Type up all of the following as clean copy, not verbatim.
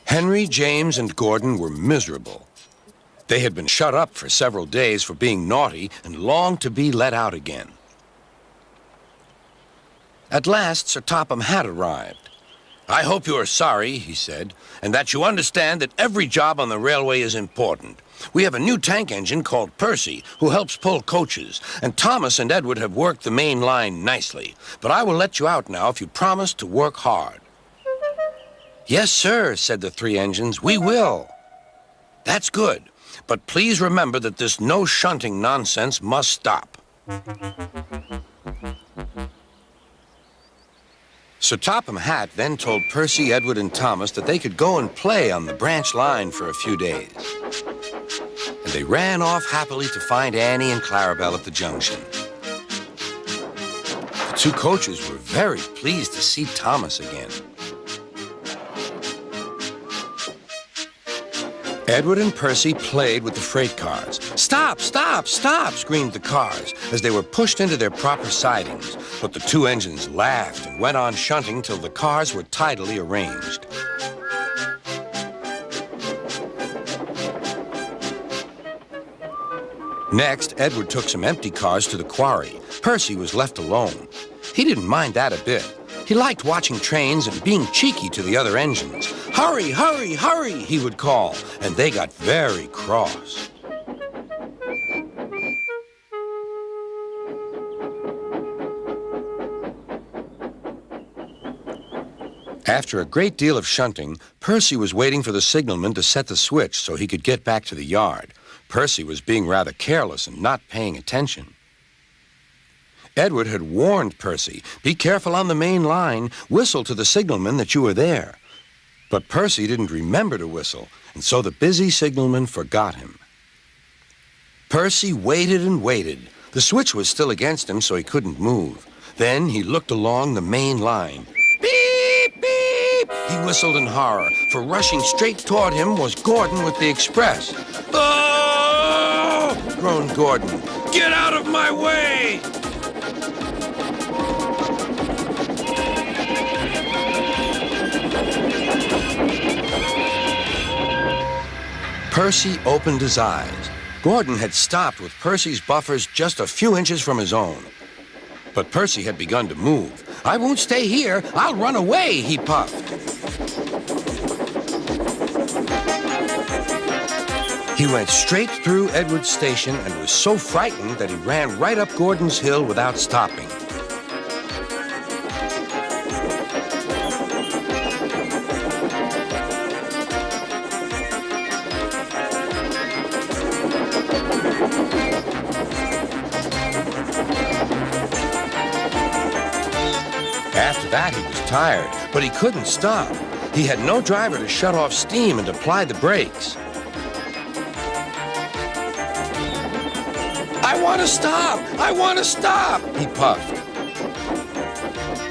Henry, James, and Gordon were miserable. They had been shut up for several days for being naughty and longed to be let out again. At last, Sir Topham had arrived. "I hope you are sorry," he said, "and that you understand that every job on the railway is important. We have a new tank engine called Percy, who helps pull coaches, and Thomas and Edward have worked the main line nicely. But I will let you out now if you promise to work hard." "Yes, sir," said the three engines, "we will." "That's good. But please remember that this no shunting nonsense must stop." Sir Topham Hatt then told Percy, Edward, and Thomas that they could go and play on the branch line for a few days. And they ran off happily to find Annie and Clarabelle at the junction. The two coaches were very pleased to see Thomas again. Edward and Percy played with the freight cars. "Stop, stop, stop," screamed the cars as they were pushed into their proper sidings. But the two engines laughed and went on shunting till the cars were tidily arranged. Next, Edward took some empty cars to the quarry. Percy was left alone. He didn't mind that a bit. He liked watching trains and being cheeky to the other engines. "Hurry, hurry, hurry," he would call, and they got very cross. After a great deal of shunting, Percy was waiting for the signalman to set the switch so he could get back to the yard. Percy was being rather careless and not paying attention. Edward had warned Percy, "Be careful on the main line. Whistle to the signalman that you are there." But Percy didn't remember to whistle, and so the busy signalman forgot him. Percy waited and waited. The switch was still against him, so he couldn't move. Then he looked along the main line. "Beep, beep!" He whistled in horror, for rushing straight toward him was Gordon with the express. "Oh!" groaned Gordon. "Get out of my way!" Percy opened his eyes. Gordon had stopped with Percy's buffers just a few inches from his own. But Percy had begun to move. "I won't stay here. I'll run away," he puffed. He went straight through Edward's station and was so frightened that he ran right up Gordon's hill without stopping. After that, he was tired, but he couldn't stop. He had no driver to shut off steam and apply the brakes. "I want to stop! I want to stop!" he puffed.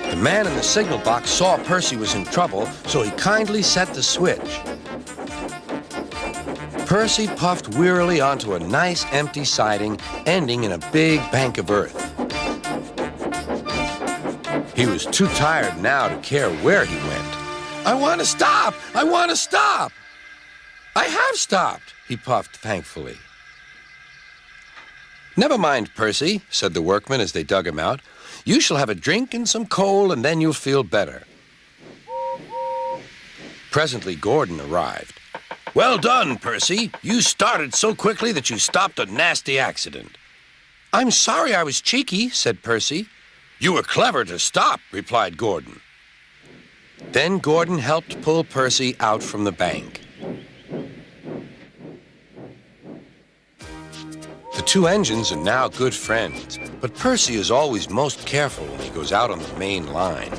The man in the signal box saw Percy was in trouble, so he kindly set the switch. Percy puffed wearily onto a nice empty siding, ending in a big bank of earth. He was too tired now to care where he went. "I want to stop! I want to stop!" "I have stopped," he puffed thankfully. "Never mind, Percy," said the workmen as they dug him out. "You shall have a drink and some coal, and then you'll feel better." Presently, Gordon arrived. "Well done, Percy. You started so quickly that you stopped a nasty accident." "I'm sorry I was cheeky," said Percy. "You were clever to stop," replied Gordon. Then Gordon helped pull Percy out from the bank. The two engines are now good friends, but Percy is always most careful when he goes out on the main line.